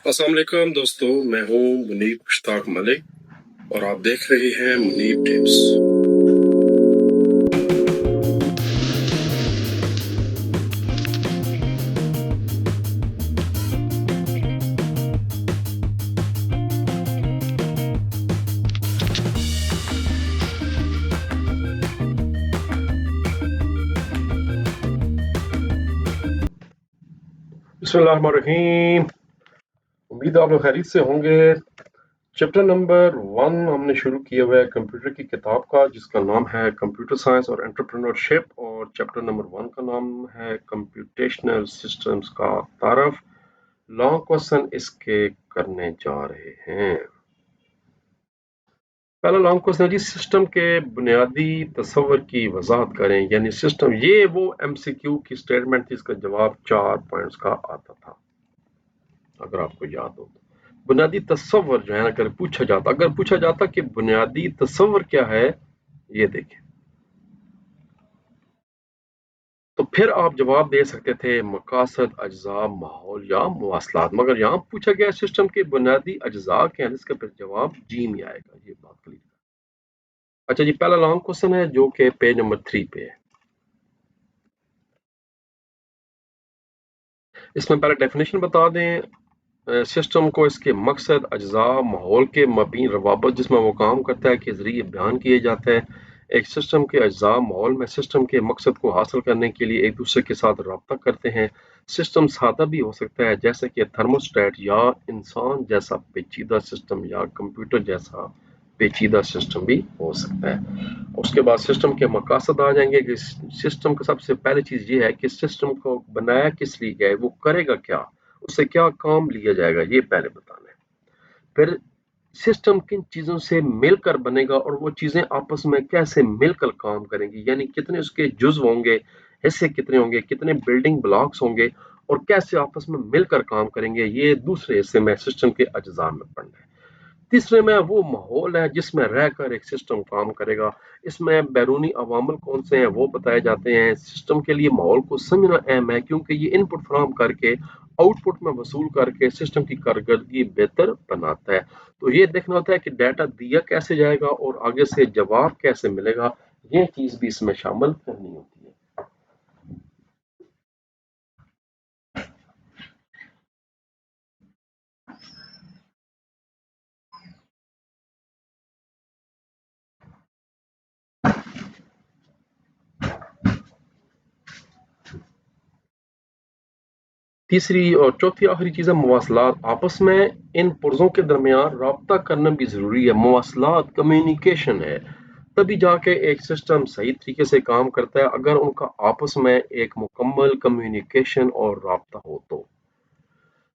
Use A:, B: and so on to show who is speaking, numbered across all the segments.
A: अस्सलाम वालेकुम दोस्तों, मैं हूं मुनीब मुश्ताक मलिक और आप देख रहे हैं मुनीब टिप्स। बिस्मिल्लाहिर्रहमानिर्रहीम। उम्मीद है आप लोग खैरियत से होंगे। चैप्टर नंबर 1 हमने शुरू किया हुआ है कंप्यूटर की किताब का, जिसका नाम है कंप्यूटर साइंस और एंटरप्रेन्योरशिप, और चैप्टर नंबर 1 का नाम है कंप्यूटेशनल सिस्टम्स का तारफ। लॉन्ग क्वेश्चन इसके करने जा रहे हैं। पहला लॉन्ग क्वेश्चन है जी, सिस्टम के बुनियादी तस्वर की वजाहत करें। यानी सिस्टम, ये वो एमसीक्यू की स्टेटमेंट थी, इसका जवाब 4 पॉइंट्स का आता था, अगर आपको याद हो तो। बुनियादी तस्वर जो है ना, अगर पूछा जाता कि बुनियादी तस्वर क्या है, ये देखें, तो फिर आप जवाब दे सकते थे मकासद, अज्जा, माहौल या मवासलात। मगर यहाँ पूछा गया सिस्टम के बुनियादी अज्जा क्या है, इसका फिर जवाब जी में आएगा। ये बात क्लियर। अच्छा जी, पहला लॉन्ग क्वेश्चन है जो कि पेज नंबर 3 पे है। इसमें पहले डेफिनेशन बता दें। सिस्टम को इसके मकसद, अज्जा, माहौल के मबीन रवाबत जिसमें वो काम करता है के जरिए बयान किए जाते हैं। एक सिस्टम के अज्जा माहौल में सिस्टम के मकसद को हासिल करने के लिए एक दूसरे के साथ रब्ता करते हैं। सिस्टम सादा भी हो सकता है, जैसे कि थर्मोस्टेट, या इंसान जैसा पेचीदा सिस्टम, या कंप्यूटर जैसा पेचीदा सिस्टम भी हो सकता है। उसके बाद सिस्टम के मकासद आ जाएंगे कि सिस्टम का सबसे पहली चीज ये है कि सिस्टम को बनाया किस लिए गया है, वो करेगा क्या, उससे क्या काम लिया जाएगा, ये पहले बताना है। फिर सिस्टम किन चीजों से मिलकर बनेगा और वो चीजें आपस में कैसे मिलकर काम करेंगी, यानी कितने उसके जुज्व होंगे, हिस्से कितने होंगे, कितने बिल्डिंग ब्लॉक्स होंगे और कैसे आपस में मिलकर काम करेंगे, ये दूसरे हिस्से में सिस्टम के अज्जा में पढ़ना है। तीसरे में वो माहौल है जिसमें रहकर एक सिस्टम काम करेगा। इसमें बैरूनी अवामल कौन से हैं वो बताए जाते हैं। सिस्टम के लिए माहौल को समझना अहम है, क्योंकि ये इनपुट फराहम करके आउटपुट में वसूल करके सिस्टम की कारकर्दगी बेहतर बनाता है। तो ये देखना होता है कि डाटा दिया कैसे जाएगा और आगे से जवाब कैसे मिलेगा, ये चीज भी इसमें शामिल करनी होती है। तीसरी और चौथी आखिरी चीज़ है मवासलात। आपस में इन पुर्जों के दरमियान राब्ता करना भी ज़रूरी है। मवासलात कम्युनिकेशन है, तभी जाके एक सिस्टम सही तरीके से काम करता है, अगर उनका आपस में एक मुकम्मल कम्युनिकेशन और राब्ता हो तो।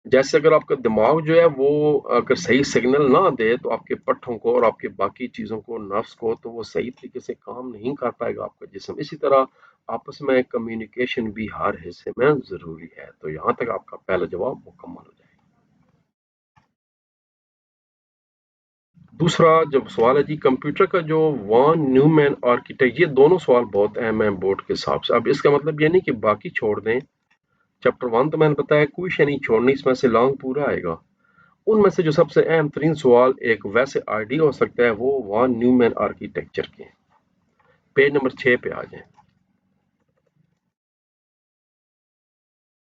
A: जैसे अगर आपका दिमाग जो है वो अगर सही सिग्नल ना दे तो आपके पट्ठों को और आपके बाकी चीज़ों को, नर्व्स को, तो वो सही तरीके से काम नहीं कर पाएगा आपका जिस्म। इसी तरह आपस में कम्युनिकेशन भी हर हिस्से में ज़रूरी है। तो यहाँ तक आपका पहला जवाब मुकम्मल हो जाएगा। दूसरा जब सवाल है जी, कंप्यूटर का जो वॉन न्यूमैन आर्किटेक्ट, ये दोनों सवाल बहुत अहम है बोर्ड के हिसाब से। अब इसका मतलब ये नहीं कि बाकी छोड़ दें। चैप्टर 1 तो मैंने बताया कुछ नहीं छोड़नी, इसमें से लॉन्ग पूरा आएगा। उनमें से जो सबसे अहम तरीन सवाल एक वैसे आइडिया हो सकता है, वो वॉन न्यूमैन आर्किटेक्चर के हैं। पेज नंबर 6 पे आ जाएं।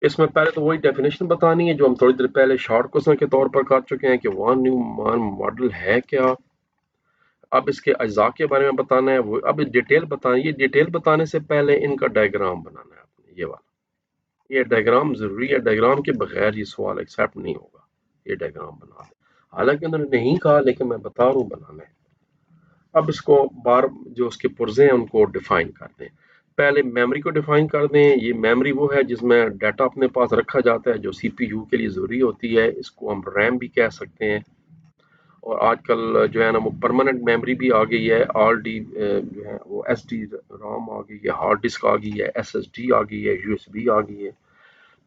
A: इसमें पहले तो वही डेफिनेशन बतानी है जो हम थोड़ी देर पहले शॉर्ट क्वेश्चन के तौर पर कर चुके हैं कि वॉन न्यूमैन मॉडल है क्या। अब इसके अज्जा के बारे में बताना है, वो अब डिटेल बताना। ये डिटेल बताने से पहले इनका डायग्राम बनाना है आपने, ये वाला। ये डायग्राम जरूरी है, डायग्राम के बगैर ये सवाल एक्सेप्ट नहीं होगा। ये डायग्राम बना दें, हालांकि उन्होंने नहीं कहा लेकिन मैं बता रहा हूँ बनाना है। अब इसको बार जो उसके पुर्जे हैं उनको डिफाइन कर दें। पहले मेमोरी को डिफाइन कर दें। ये मेमोरी वो है जिसमें डाटा अपने पास रखा जाता है, जो सीपीयू के लिए जरूरी होती है। इसको हम रैम भी कह सकते हैं। और आजकल जो है ना वो परमानेंट मेमोरी भी आ गई है, आरडी जो है वो एसडी रोम आ गई है, हार्ड डिस्क आ गई है, एसएसडी आ गई है, यूएसबी आ गई है।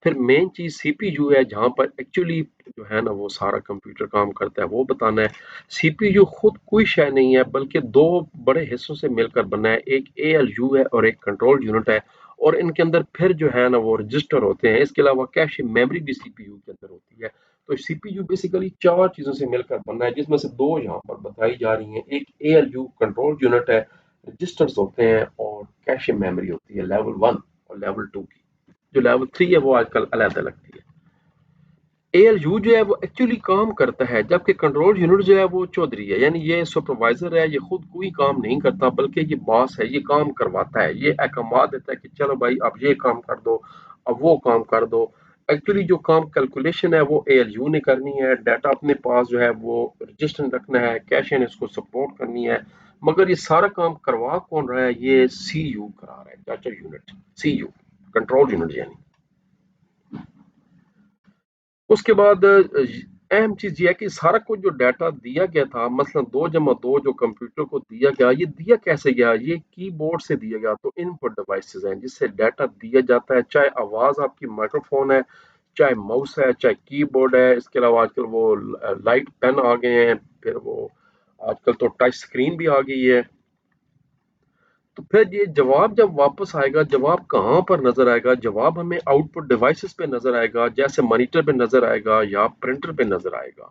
A: फिर मेन चीज सीपीयू है, जहां पर एक्चुअली जो है ना वो सारा कंप्यूटर काम करता है, वो बताना है। सीपीयू खुद कोई शय नहीं है, बल्कि दो बड़े हिस्सों से मिलकर बना है। एक एएलयू है और एक कंट्रोल यूनिट है, और इनके अंदर फिर जो है ना वो रजिस्टर होते हैं। इसके अलावा कैश मेमोरी भी सीपीयू के अंदर होती है। تو سی پی یو بیسیکلی 4 چیزوں سے مل کر بننا ہے، جس میں سے 2 یہاں پر بتائی جا رہی ہیں۔ ایک A L you control unit ہے، رجسٹرز ہوتے ہیں اور کیش میموری ہوتی ہے لیول 1 اور لیول 2 کی۔ جو لیول 3 ہے وہ آج کل علیحدہ لگتی ہے۔ اے ایل یو جو ہے وہ ایکچولی کام کرتا ہے، جبکہ کنٹرول یونٹ جو ہے وہ چودھری ہے، یعنی یہ سپروائزر ہے، یہ خود کوئی کام نہیں کرتا بلکہ یہ باس ہے، یہ کام کرواتا ہے، یہ احکامات دیتا ہے کہ چلو بھائی اب یہ کام کر دو، اب وہ کام کر دو۔ ایکچولی جو کام کیلکولیشن ہے وہ اے ایل یو نے کرنی ہے، ڈیٹا اپنے پاس جو ہے وہ رجسٹر رکھنا ہے، کیش اس کو سپورٹ کرنی ہے، مگر یہ سارا کام کروا کون رہا ہے؟ یہ سی یو کرا رہا ہے، data unit, C U control unit یعنی۔ اس کے بعد اہم چیز یہ ہے کہ سارا کچھ جو ڈیٹا دیا گیا تھا، مثلا 2+2 جو کمپیوٹر کو دیا گیا، یہ دیا کیسے گیا؟ یہ کی بورڈ سے دیا گیا۔ تو ان پٹ ڈیوائسز ہیں جس سے ڈیٹا دیا جاتا ہے، چاہے آواز آپ کی مائکرو فون ہے، چاہے ماؤس ہے، چاہے کی بورڈ ہے۔ اس کے علاوہ آج کل وہ لائٹ پین آ گئے ہیں، پھر وہ آج کل تو ٹچ سکرین بھی آ گئی ہے۔ تو پھر یہ جواب جب واپس آئے گا، جواب کہاں پر نظر آئے گا؟ جواب ہمیں آؤٹ پٹ ڈیوائسز پہ نظر آئے گا، جیسے مانیٹر پہ نظر آئے گا یا پرنٹر پہ نظر آئے گا۔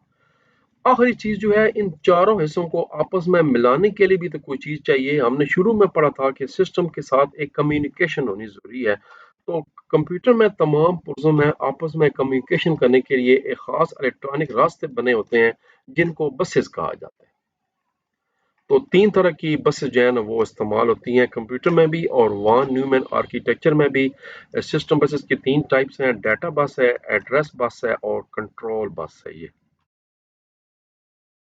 A: آخری چیز جو ہے، ان چاروں حصوں کو آپس میں ملانے کے لیے بھی تو کوئی چیز چاہیے۔ ہم نے شروع میں پڑھا تھا کہ سسٹم کے ساتھ ایک کمیونیکیشن ہونی ضروری ہے۔ تو کمپیوٹر میں تمام پرزوں میں آپس میں کمیونیکیشن کرنے کے لیے ایک خاص الیکٹرانک راستے بنے ہوتے ہیں جن کو بسز کہا جاتا ہے۔ تو 3 طرح کی بسز جو ہیں نا وہ استعمال ہوتی ہیں کمپیوٹر میں بھی اور وان نیومن آرکیٹیکچر میں بھی۔ سسٹم بسز کی 3 ٹائپس ہیں، ڈیٹا بس ہے، ایڈریس بس ہے اور کنٹرول بس ہے۔ یہ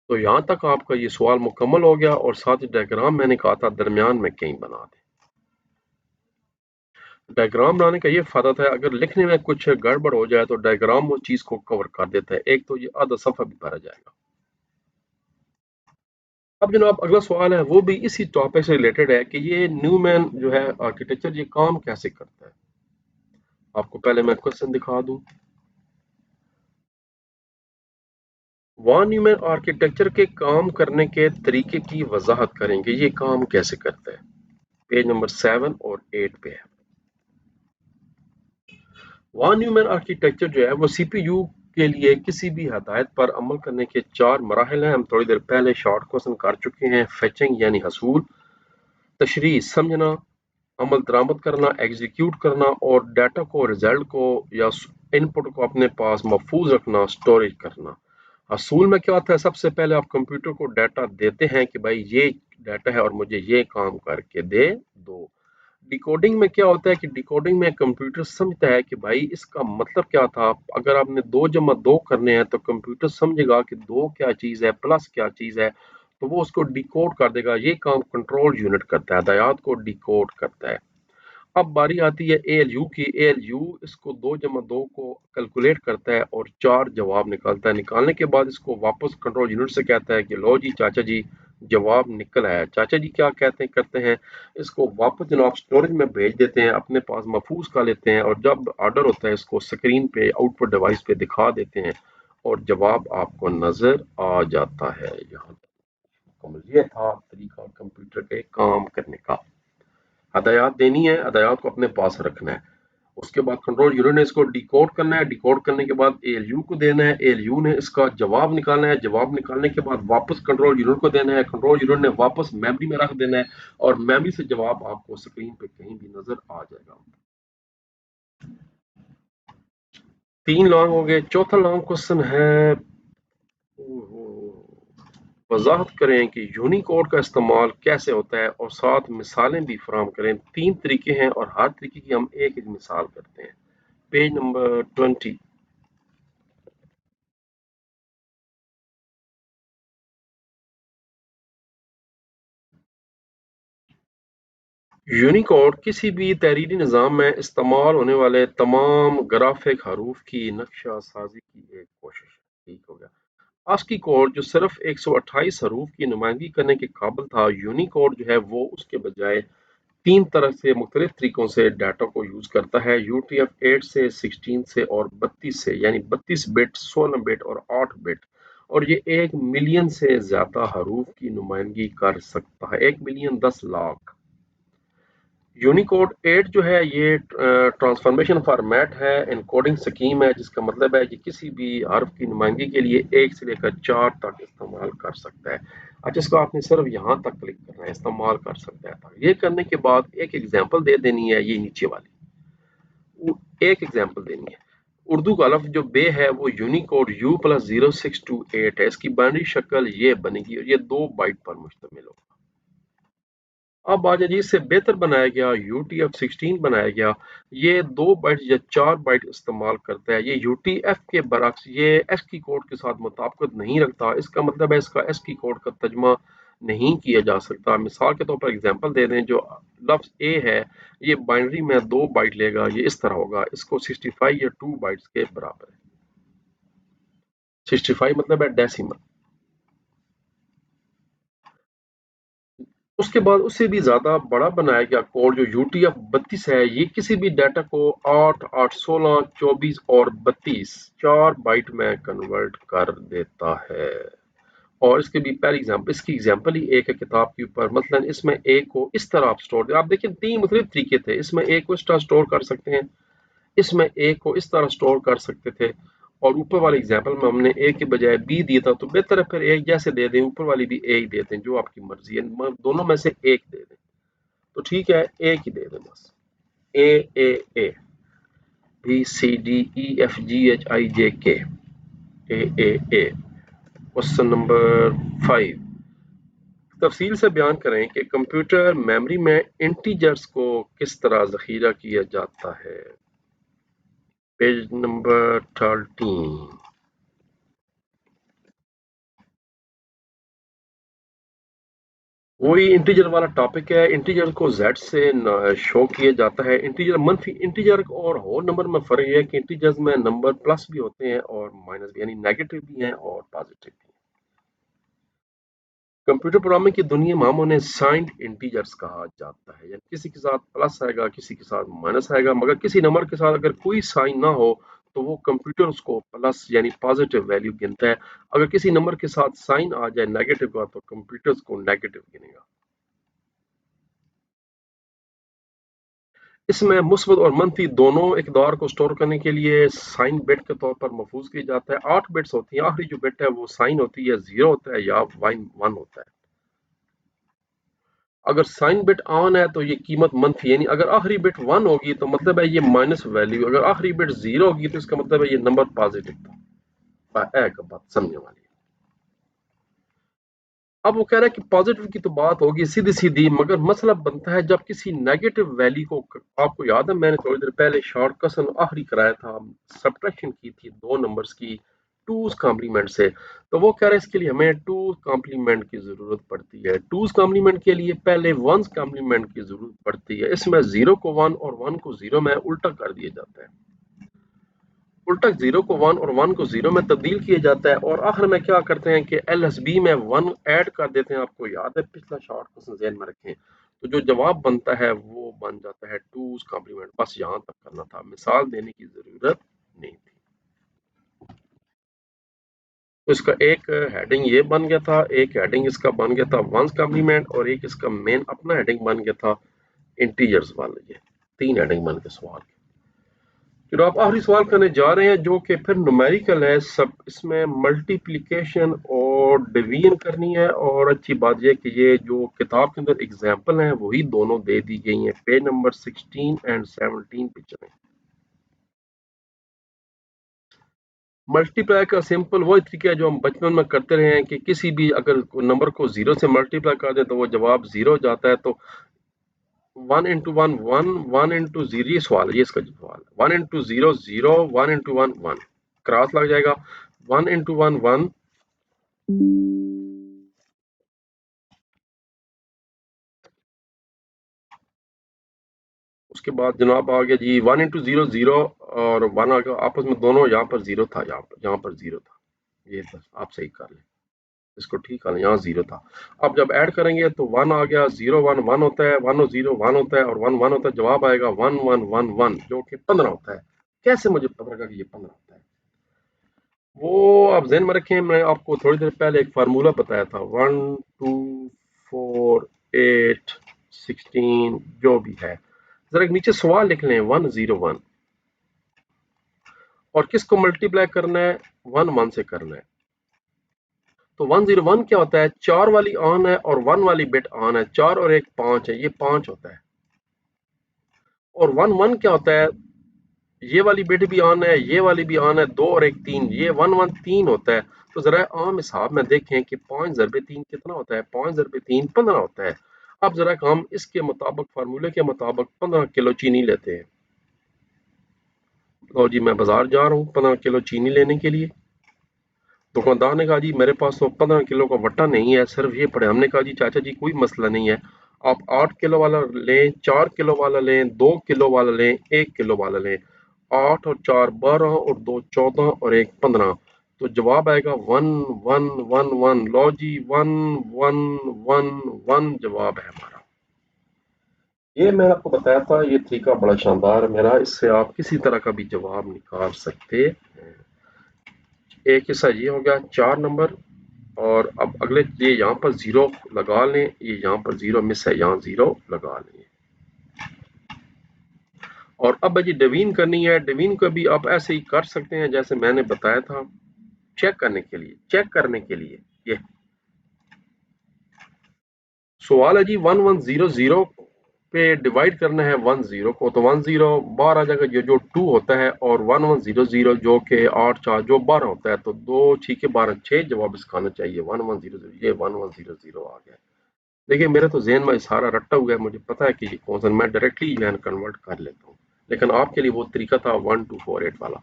A: تو یہاں تک آپ کا یہ سوال مکمل ہو گیا، اور ساتھ ہی ڈائیگرام میں نے کہا تھا درمیان میں کہیں بنا دیں۔ ڈائیگرام بنانے کا یہ فائدہ تھا، اگر لکھنے میں کچھ گڑبڑ ہو جائے تو ڈائیگرام اس چیز کو کور کر دیتا ہے، ایک تو یہ آدھا صفحہ بھی بھرا جائے گا۔ اب جناب اگلا سوال ہے، وہ بھی اسی ٹاپک سے ریلیٹڈ ہے کہ یہ نیو مین جو ہے آرکیٹیکچر یہ کام کیسے کرتا ہے۔ آپ کو پہلے میں کوشچن دکھا دوں۔ وان نیومن آرکیٹیکچر کے کام کرنے کے طریقے کی وضاحت کریں گے، یہ کام کیسے کرتا ہے۔ پیج نمبر 7 اور 8 پہ ہے۔ وان نیومن آرکیٹیکچر جو ہے وہ سی پی یو کے لیے کسی بھی ہدایت پر عمل کرنے کے 4 مراحل ہیں۔ ہم تھوڑی دیر پہلے شارٹ کوشچن کر چکے ہیں۔ فیچنگ یعنی حصول، تشریح سمجھنا، عمل درآمد کرنا، ایگزیکیوٹ کرنا، اور ڈیٹا کو، رزلٹ کو یا ان پٹ کو اپنے پاس محفوظ رکھنا، سٹوریج کرنا۔ حصول میں کیا ہوتا ہے؟ سب سے پہلے آپ کمپیوٹر کو ڈیٹا دیتے ہیں کہ بھائی یہ ڈیٹا ہے اور مجھے یہ کام کر کے دے دو۔ ڈیکوڈنگ میں کیا ہوتا ہے کہ ڈیکوڈنگ میں کمپیوٹر سمجھتا ہے کہ بھائی اس کا مطلب کیا تھا۔ اگر آپ نے 2+2 کرنے ہیں تو کمپیوٹر سمجھے گا کہ 2 کیا چیز ہے، پلس کیا چیز ہے، تو وہ اس کو ڈیکوڈ کر دے گا۔ یہ کام کنٹرول یونٹ کرتا ہے، ہدایات کو ڈیکوڈ کرتا ہے۔ اب باری آتی ہے اے ایل یو کی۔ اے ایل یو اس کو 2+2 کو کیلکولیٹ کرتا ہے اور 4 جواب نکالتا ہے۔ نکالنے کے بعد اس کو واپس کنٹرول یونٹ سے کہتا ہے کہ لو جی چاچا جی جواب نکل آیا۔ چاچا جی کیا کرتے ہیں، اس کو واپس جناب سٹوریج میں بھیج دیتے ہیں، اپنے پاس محفوظ کر لیتے ہیں، اور جب آرڈر ہوتا ہے اس کو سکرین پہ آؤٹ پٹ ڈیوائس پہ دکھا دیتے ہیں اور جواب آپ کو نظر آ جاتا ہے۔ یہاں تک یہ تھا طریقہ کمپیوٹر کے کام کرنے کا۔ ہدایات دینی ہے، ہدایات کو اپنے پاس رکھنا ہے۔ اس کے بعد کنٹرول یونٹ نے اس کو ڈیکوڈ کرنا ہے، ڈیکوڈ کرنے کے بعد اے ایل یو کو دینا ہے، اے ایل یو نے اس کا جواب نکالنا ہے، جواب نکالنے کے بعد واپس کنٹرول یونٹ کو دینا ہے، کنٹرول یونٹ نے واپس میموری میں رکھ دینا ہے، اور میموری سے جواب آپ کو سکرین پہ کہیں بھی نظر آ جائے گا۔ 3 لانگ ہو گئے۔ چوتھا لانگ کوشچن ہے، وضاحت کریں کہ یونیکوڈ کا استعمال کیسے ہوتا ہے اور ساتھ مثالیں بھی فراہم کریں۔ 3 طریقے ہیں اور ہر طریقے کی ہم ایک ایک مثال کرتے ہیں۔ Page number 20۔ یونیکوڈ کسی بھی تحریری نظام میں استعمال ہونے والے تمام گرافک حروف کی نقشہ سازی کی ایک کوشش ہے۔ ٹھیک ہو گیا۔ آسکی کوڈ جو صرف 128 حروف کی نمائندگی کرنے کے قابل تھا، یونیکوڈ جو ہے وہ اس کے بجائے 3 طرح سے مختلف طریقوں سے ڈیٹا کو یوز کرتا ہے، یو ٹی ایف 8 سے، 16 سے اور 32 سے، یعنی 32 بٹ، 16 بٹ اور 8 بٹ، اور یہ 1 ملین سے زیادہ حروف کی نمائندگی کر سکتا ہے۔ 1 ملین 10 لاکھ۔ यूनिकोड 8 जो है ये ट्रांसफॉर्मेशन फॉर्मेट है, एनकोडिंग स्कीम है, जिसका मतलब है कि किसी भी हर्फ की नुमाइंदगी के लिए 1 से लेकर 4 तक इस्तेमाल कर सकता है। अच्छा, इसको आपने सिर्फ यहाँ तक क्लिक करना है, इस्तेमाल कर सकता है। ये करने के बाद एक एग्जांपल दे देनी है, ये नीचे वाली एक एग्जांपल देनी है। उर्दू का अलफ जो बे है वो यूनिकोड U प्लस 0628 है, इसकी बाइनरी शक्ल ये बनेगी और ये 2 बाइट पर मुश्तमिल होगा। अब आ जाइए, इससे बेहतर बनाया गया UTF-16 बनाया गया। ये 2 बाइट या 4 बाइट इस्तेमाल करता है। ये UTF के बरक्स ये ASCII कोड के साथ मुताबिकत नहीं रखता। इसका मतलब है इसका ASCII कोड का तर्जुमा नहीं किया जा सकता। मिसाल के तौर पर एग्जांपल दे दें, जो लफ्ज़ ए है ये बाइनरी में 2 बाइट लेगा, ये इस तरह होगा। इसको 65 या 2 बाइट्स के बराबर है। 65 मतलब है डेसिमल। उसके बाद उससे भी ज़्यादा बड़ा बनाया गया कोड जो UTF-32 है, ये किसी भी डाटा को 8, 8, 16, 24 और 32 4 बाइट में कन्वर्ट कर देता है। और इसके भी पहले एग्जाम्पल, इसकी एग्जाम्पल ही एक है किताब के ऊपर। मसलन इसमें ए को इस तरह आप स्टोर, आप देखिए 3 मुख्तलिफ तरीके थे। इसमें ए को इस तरह स्टोर कर सकते हैं, इसमें ए को इस तरह स्टोर कर सकते थे, और ऊपर वाले एग्जाम्पल में हमने ए के बजाय बी दिया था, तो बेहतर है फिर एक जैसे दे दें, ऊपर वाली भी ए ही दे दें, जो आपकी मर्जी है, दोनों में से एक दे दें। तो ठीक है, एक ही दे दें बस। ए ए ए BCDEFGHIJK ए ए ए। क्वेश्चन नंबर 5, तफसील से बयान करें कि कंप्यूटर मेमोरी में इंटीजर्स को किस तरह जखीरा किया जाता है। Page number 13। वही इंटीजर वाला टॉपिक है। इंटीजर को z से शो किया जाता है। इंटीजर मनफी इंटीजर और होल नंबर में फर्क है कि इंटीजर्स में नंबर प्लस भी होते हैं और माइनस भी, यानी नेगेटिव भी हैं और पॉजिटिव भी। कंप्यूटर प्रोग्रामिंग की दुनिया में हम उन्हें साइंड इंटीजर्स कहा जाता है, यानी किसी के साथ प्लस आएगा, किसी के साथ माइनस आएगा, मगर किसी नंबर के साथ अगर कोई साइन ना हो तो वो कंप्यूटर उसको प्लस यानी पॉजिटिव वैल्यू गिनता है। अगर किसी नंबर के साथ साइन आ जाए नेगेटिव का तो कंप्यूटर उसको नेगेटिव गिनेगा। इसमें मुस्बत और मनफी दोनों इकदार को स्टोर करने के लिए साइन बिट के तौर पर महफूज किया जाता है। 8 बिट्स होती हैं, आखिरी जो बिट है वो साइन होती है, 0 होता है या 1 होता है। अगर साइन बिट ऑन है तो ये कीमत मनफी, यानी अगर आखिरी बिट 1 होगी तो मतलब है ये माइनस वैल्यू, अगर आखिरी बिट 0 होगी तो इसका मतलब है ये नंबर पॉजिटिव था। बात समझने वाली है। अब वो कह रहा है कि पॉजिटिव की तो बात होगी सीधी सीधी, मगर मसला बनता है जब किसी नेगेटिव वैल्यू को, आपको याद है मैंने थोड़ी देर पहले शॉर्ट कसन आखिरी कराया था, सब्ट्रैक्शन की थी दो नंबर्स की टूज कॉम्प्लीमेंट से। तो वो कह रहा है इसके लिए हमें टूज कॉम्प्लीमेंट की जरूरत पड़ती है। टूज कॉम्प्लीमेंट के लिए पहले वंस कॉम्प्लीमेंट की जरूरत पड़ती है। इसमें 0 को 1 और 1 को 0 में उल्टा कर दिया जाता है। उल्टा 0 को 1 और 1 को 0 में तब्दील किया जाता है, और आखिर में क्या करते हैं कि LSB में 1 ऐड कर देते हैं। आपको याद है, पिछला शॉर्ट क्वेश्चन ज़हन में रखें, तो जो जवाब बनता है वो बन जाता है टूज कॉम्प्लीमेंट। बस यहाँ तक करना था, मिसाल देने की जरूरत नहीं थी। तो इसका एक हेडिंग ये बन गया था, एक हेडिंग इसका बन गया था वंस कॉम्प्लीमेंट, और एक इसका मेन अपना हेडिंग बन गया था इंटीजर्स वाला। ये 3 हेडिंग बन गए सवाल। फिर आप आखिरी सवाल करने जा रहे हैं जो कि फिर न्यूमेरिकल है। सब इसमें मल्टीप्लिकेशन और डिवीजन करनी है, और अच्छी बात यह कि ये जो किताब के अंदर एग्जांपल हैं वही दोनों दे दी गई हैं। पेज नंबर 16 एंड 17 पे चलें। मल्टीप्लाई का सिंपल वही तरीका है जो हम बचपन में करते रहे हैं कि किसी भी अगर नंबर को 0 से मल्टीप्लाई कर दें तो वो जवाब 0 जाता है। तो 1 इंटू 1 1, 1 इंटू 0, ये सवाल है, ये इसका सवाल है। 1 इंटू 0 0, 1 इंटू 1 1, क्रॉस लग जाएगा। 1 इंटू 1 1। उसके बाद जनाब आ गया जी 1 इंटू 0 0, और 1 आ गया आपस में दोनों, यहाँ पर 0 था, यहाँ पर 0 था। ये बस आप सही कर लें, इसको ठीक कर लें, यहाँ 0 था। अब जब ऐड करेंगे तो 1 आ गया, 0 1 1 होता है, 1 और 0 1 होता है, और 1 1 होता है। जवाब आएगा 1 1 1 1, जो कि 15 होता है। कैसे मुझे पता लगा कि ये 15 होता है? वो आप ज़हन में रखें, मैं आपको थोड़ी देर पहले एक फार्मूला बताया था, 1 2 4 8 16 जो भी है। जरा नीचे सवाल लिख लें 101 और किसको मल्टीप्लाई करना है 11 से करना है। तो 101 क्या होता है, 4 वाली ऑन है और 1 वाली बिट ऑन है, 4 और 1 5 है, ये 5 होता है। और 11 क्या होता है, ये वाली बिट भी ऑन है, ये वाली भी ऑन है, 2 और 1 3, ये 11 3 होता है। तो जरा आम हिसाब में देखें कि 5 ज़रबे 3 कितना होता है, 5 ज़रबे 3 15 होता है। अब जरा हम इसके मुताबिक फार्मूले के मुताबिक 15 किलो चीनी लेते हैं। लो जी मैं बाजार जा रहा हूँ 15 किलो चीनी लेने के लिए। दुकानदार ने कहा जी मेरे पास तो 15 किलो का वट्टा नहीं है, सिर्फ ये पड़े। हमने कहा जी चाचा जी कोई मसला नहीं है, आप 8 किलो वाला लें, 4 किलो वाला लें, 2 किलो वाला लें, 1 किलो वाला लें। 8 और 4 12 और 2 14 और 1 15। तो जवाब आएगा 1 1 1 1। लो जी 1 1 1 1 जवाब है हमारा। ये मैं आपको बताया था, ये तरीका बड़ा शानदार है मेरा, इससे आप किसी तरह का भी जवाब निकाल सकते हैं। एक हिस्सा ये हो गया 4 नंबर, और अब अगले ये यहाँ पर 0 लगा लें, ये यहाँ पर 0 मिस है, यहाँ 0 लगा लें। और अब जी डिवीजन करनी है। डिवीजन को भी आप ऐसे ही कर सकते हैं जैसे मैंने बताया था, चेक करने के लिए। ये सवाल है जी 1100 पे डिवाइड करना है 10 को, तो 10 बाहर आ जाएगा, ये जो 2 होता है, और 1100 जो कि 8 4 जो 12 होता है, तो 2 6 12 6 जवाब इसका आना चाहिए 1100। ये 1100 आ गया। देखिए मेरे तो ज़हन में सारा रट्टा हुआ है, मुझे पता है कि ये कौन सा, मैं डायरेक्टली जो है कन्वर्ट कर लेता हूँ, लेकिन आपके लिए वो तरीका था 1248 वाला।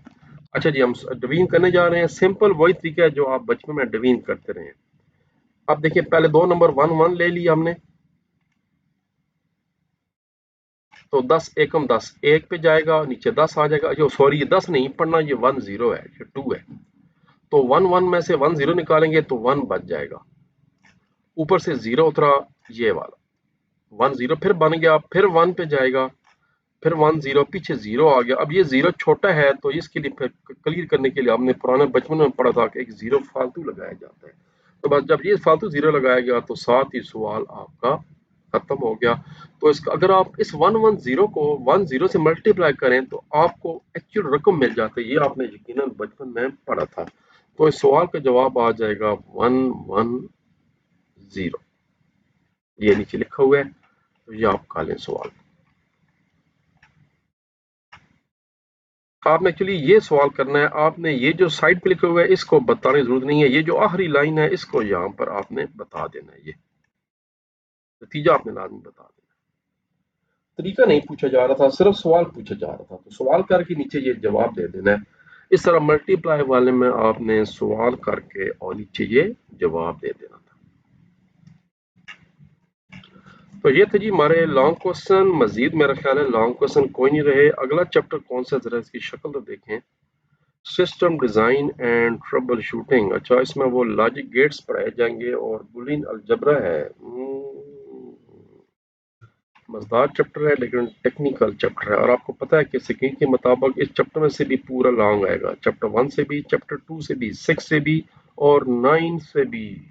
A: अच्छा जी हम डिवीजन करने जा रहे हैं, सिंपल वही तरीका है जो आप बचपन में डिवीजन करते रहे हैं। अब देखिए पहले 2 नंबर 1 1 ले लिया हमने, तो 10 एकम 10 1 पे जाएगा, नीचे 10 आ जाएगा। जो सॉरी ये 10 नहीं पढ़ना, ये 1 0 है, ये 2 है। तो 1 1 में से 1 0 निकालेंगे तो 1 बच जाएगा, ऊपर से 0 उतरा, ये वाला 1 0 फिर बन गया, फिर 1 पे जाएगा, फिर 1 0 पीछे 0 आ गया। अब ये 0 छोटा है, तो इसके लिए फिर क्लियर करने के लिए हमने पुराने बचपन में पढ़ा था कि एक 0 फालतू लगाया जाता है। तो बस जब ये फालतू 0 लगाया गया तो साथ ही सवाल आपका खत्म हो गया। तो इसका अगर आप इस 110 को 10 से मल्टीप्लाई करें तो आपको एक्चुअल रकम मिल जाती है, ये आपने यकीनन बचपन में पढ़ा था। तो इस सवाल का जवाब आ जाएगा 110। ये नीचे लिखा हुआ है, तो ये आप खा लें सवाल। आपने एक्चुअली ये सवाल करना है, आपने ये जो साइड पे लिखा हुआ है इसको बताने की जरूरत नहीं है, ये जो आखिरी लाइन है इसको यहाँ पर आपने बता देना है, ये नतीजा आपने लाजमी बता देना है। तरीका नहीं पूछा जा रहा था, सिर्फ सवाल पूछा जा रहा था, तो सवाल करके नीचे ये जवाब दे देना है। इस तरह मल्टीप्लाई वाले में आपने सवाल करके और नीचे ये जवाब दे देना था। तो ये थे जी हमारे लॉन्ग क्वेश्चन। मजीद मेरा ख्याल है लॉन्ग क्वेश्चन कोई नहीं रहे। अगला चैप्टर कौन सा, जरा इसकी शक्ल तो देखें, system design and trouble shooting. अच्छा इसमें वो लॉजिक गेट्स पढ़ाए जाएंगे और बुलियन अलजबरा है। मजेदार चैप्टर है लेकिन टेक्निकल चैप्टर है, और आपको पता है कि स्क्रीन के मुताबिक इस चैप्टर में से भी पूरा लॉन्ग आएगा, चैप्टर 1 से भी, चैप्टर 2 से भी, 6 से भी और 9 से भी।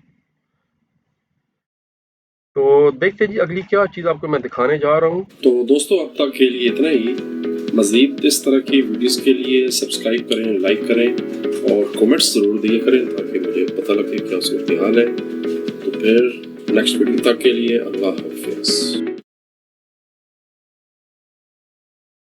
A: तो देखते जी अगली क्या चीज आपको मैं दिखाने जा रहा हूँ। तो दोस्तों अब तक के लिए इतना ही। मजीद इस तरह की वीडियोस के लिए सब्सक्राइब करें, लाइक करें और कमेंट्स जरूर दिया करें ताकि मुझे पता लगे क्या सूरत हाल है। तो फिर नेक्स्ट वीडियो तक के लिए अल्लाह हाफिज़।